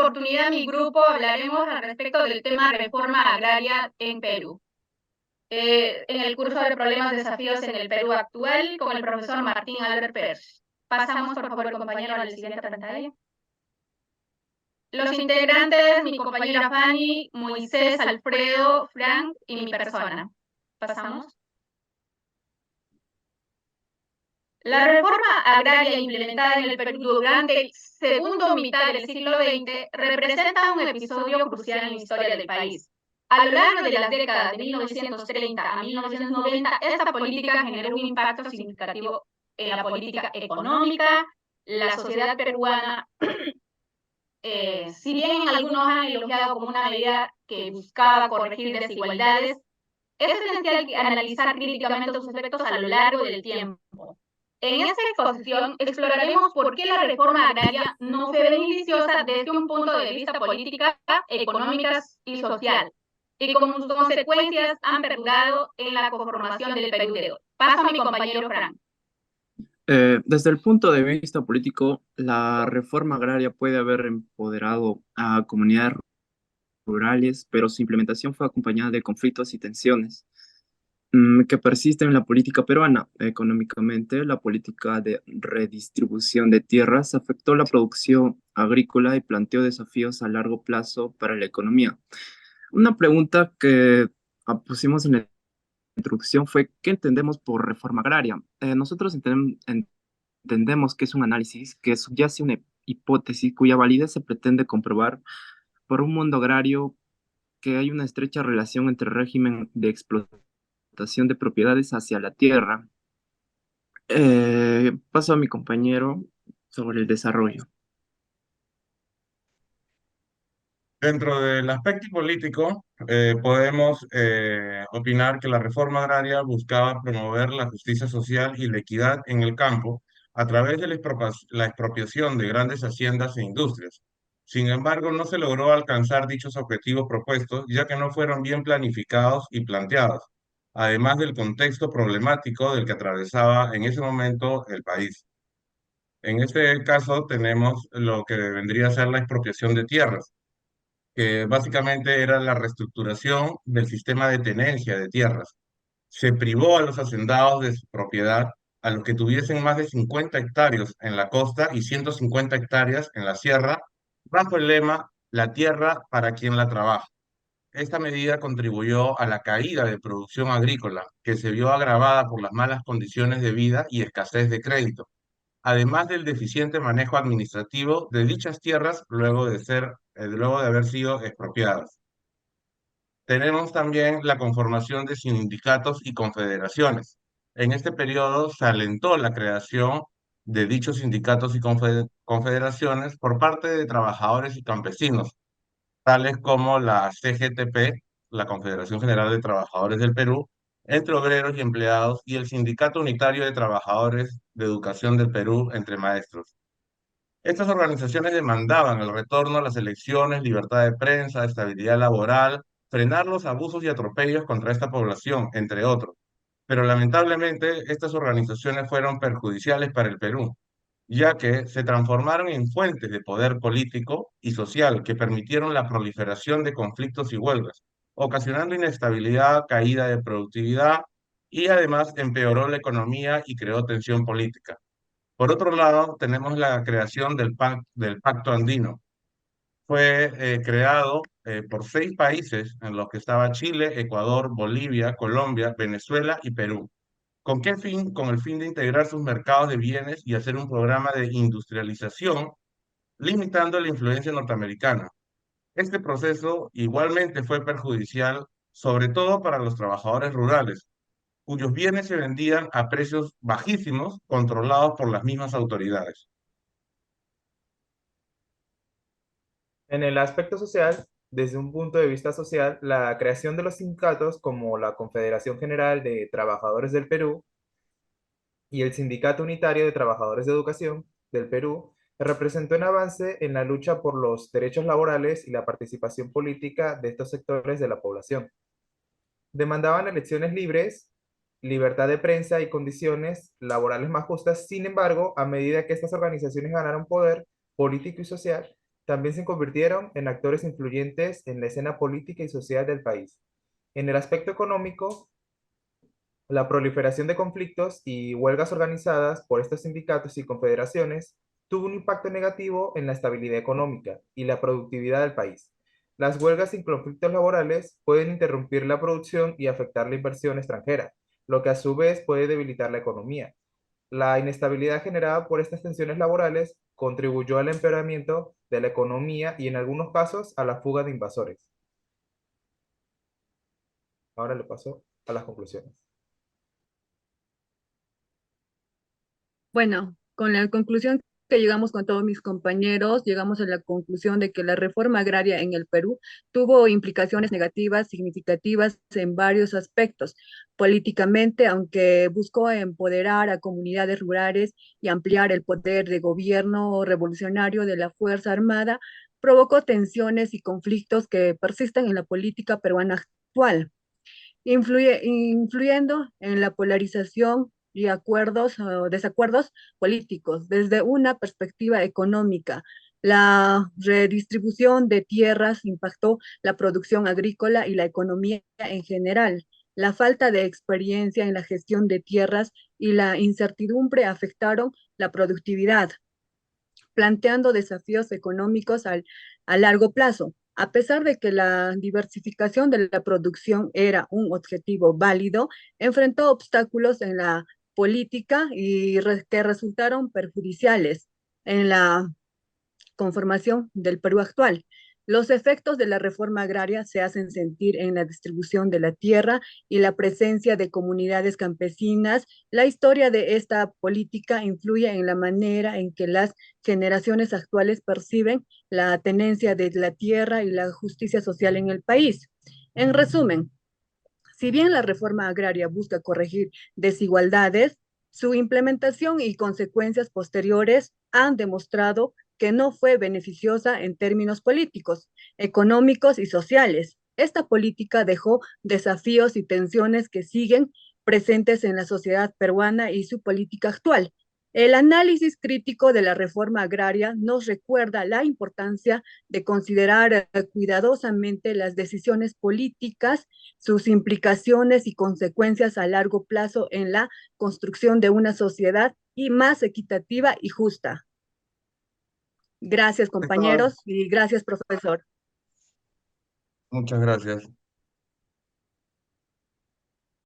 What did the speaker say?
oportunidad, mi grupo hablaremos al respecto del tema reforma agraria en Perú. En el curso de problemas y desafíos en el Perú actual, con el profesor Martín Albert Pérez. Pasamos, por favor, compañero, a la siguiente pantalla. Los integrantes, mi compañera Fanny, Moisés, Alfredo, Frank y mi persona. Pasamos. La reforma agraria implementada en el Perú durante el segundo mitad del siglo XX representa un episodio crucial en la historia del país. A lo largo de las décadas de 1930 a 1990, esta política generó un impacto significativo en la política económica, la sociedad peruana. Si bien algunos han elogiado como una medida que buscaba corregir desigualdades, es esencial analizar críticamente sus efectos a lo largo del tiempo. En esta exposición exploraremos por qué la reforma agraria no fue beneficiosa desde un punto de vista política, económica y social, y como sus consecuencias han perdurado en la conformación del Perú de hoy. Paso a mi compañero Frank. Desde el punto de vista político, la reforma agraria puede haber empoderado a comunidades rurales, pero su implementación fue acompañada de conflictos y tensiones que persisten en la política peruana. Económicamente, la política de redistribución de tierras afectó la producción agrícola y planteó desafíos a largo plazo para la economía. Una pregunta que pusimos en la introducción fue, ¿qué entendemos por reforma agraria? Nosotros entendemos que es un análisis que subyace una hipótesis cuya validez se pretende comprobar por un mundo agrario que hay una estrecha relación entre el régimen de explotación de propiedades hacia la tierra. Paso a mi compañero sobre el desarrollo. Dentro del aspecto político, podemos opinar que la reforma agraria buscaba promover la justicia social y la equidad en el campo a través de la expropiación de grandes haciendas e industrias. Sin embargo, no se logró alcanzar dichos objetivos propuestos, ya que no fueron bien planificados y planteados, además del contexto problemático del que atravesaba en ese momento el país. En este caso, tenemos lo que vendría a ser la expropiación de tierras, que básicamente era la reestructuración del sistema de tenencia de tierras. Se privó a los hacendados de su propiedad, a los que tuviesen más de 50 hectáreas en la costa y 150 hectáreas en la sierra, bajo el lema "La tierra para quien la trabaja". Esta medida contribuyó a la caída de producción agrícola, que se vio agravada por las malas condiciones de vida y escasez de crédito, además del deficiente manejo administrativo de dichas tierras luego de haber sido expropiadas. Tenemos también la conformación de sindicatos y confederaciones. En este periodo se alentó la creación de dichos sindicatos y confederaciones por parte de trabajadores y campesinos, tales como la CGTP, la Confederación General de Trabajadores del Perú, entre obreros y empleados, y el Sindicato Unitario de Trabajadores de Educación del Perú, entre maestros. Estas organizaciones demandaban el retorno a las elecciones, libertad de prensa, estabilidad laboral, frenar los abusos y atropellos contra esta población, entre otros. Pero lamentablemente estas organizaciones fueron perjudiciales para el Perú, ya que se transformaron en fuentes de poder político y social que permitieron la proliferación de conflictos y huelgas, ocasionando inestabilidad, caída de productividad y además empeoró la economía y creó tensión política. Por otro lado, tenemos la creación del Pacto Andino. Fue creado por 6 países en los que estaba Chile, Ecuador, Bolivia, Colombia, Venezuela y Perú. ¿Con qué fin? Con el fin de integrar sus mercados de bienes y hacer un programa de industrialización, limitando la influencia norteamericana. Este proceso igualmente fue perjudicial, sobre todo para los trabajadores rurales, cuyos bienes se vendían a precios bajísimos, controlados por las mismas autoridades. En el aspecto social, desde un punto de vista social, la creación de los sindicatos como la Confederación General de Trabajadores del Perú y el Sindicato Unitario de Trabajadores de Educación del Perú representó un avance en la lucha por los derechos laborales y la participación política de estos sectores de la población. Demandaban elecciones libres, libertad de prensa y condiciones laborales más justas. Sin embargo, a medida que estas organizaciones ganaron poder político y social, también se convirtieron en actores influyentes en la escena política y social del país. En el aspecto económico, la proliferación de conflictos y huelgas organizadas por estos sindicatos y confederaciones tuvo un impacto negativo en la estabilidad económica y la productividad del país. Las huelgas y conflictos laborales pueden interrumpir la producción y afectar la inversión extranjera, lo que a su vez puede debilitar la economía. La inestabilidad generada por estas tensiones laborales contribuyó al empeoramiento de la economía y en algunos casos a la fuga de invasores. Ahora le paso a las conclusiones. Bueno, con la conclusión que llegamos con todos mis compañeros, llegamos a la conclusión de que la reforma agraria en el Perú tuvo implicaciones negativas significativas en varios aspectos. Políticamente, aunque buscó empoderar a comunidades rurales y ampliar el poder de gobierno revolucionario de la Fuerza Armada, provocó tensiones y conflictos que persisten en la política peruana actual, influyendo en la polarización y acuerdos o desacuerdos políticos. Desde una perspectiva económica, la redistribución de tierras impactó la producción agrícola y la economía en general. La falta de experiencia en la gestión de tierras y la incertidumbre afectaron la productividad, planteando desafíos económicos a largo plazo. A pesar de que la diversificación de la producción era un objetivo válido, enfrentó obstáculos en la política que resultaron perjudiciales en la conformación del Perú actual. Los efectos de la reforma agraria se hacen sentir en la distribución de la tierra y la presencia de comunidades campesinas. La historia de esta política influye en la manera en que las generaciones actuales perciben la tenencia de la tierra y la justicia social en el país. En resumen, si bien la reforma agraria busca corregir desigualdades, su implementación y consecuencias posteriores han demostrado que no fue beneficiosa en términos políticos, económicos y sociales. Esta política dejó desafíos y tensiones que siguen presentes en la sociedad peruana y su política actual. El análisis crítico de la reforma agraria nos recuerda la importancia de considerar cuidadosamente las decisiones políticas, sus implicaciones y consecuencias a largo plazo en la construcción de una sociedad y más equitativa y justa. Gracias, Esto- compañeros, y gracias, profesor. Muchas gracias.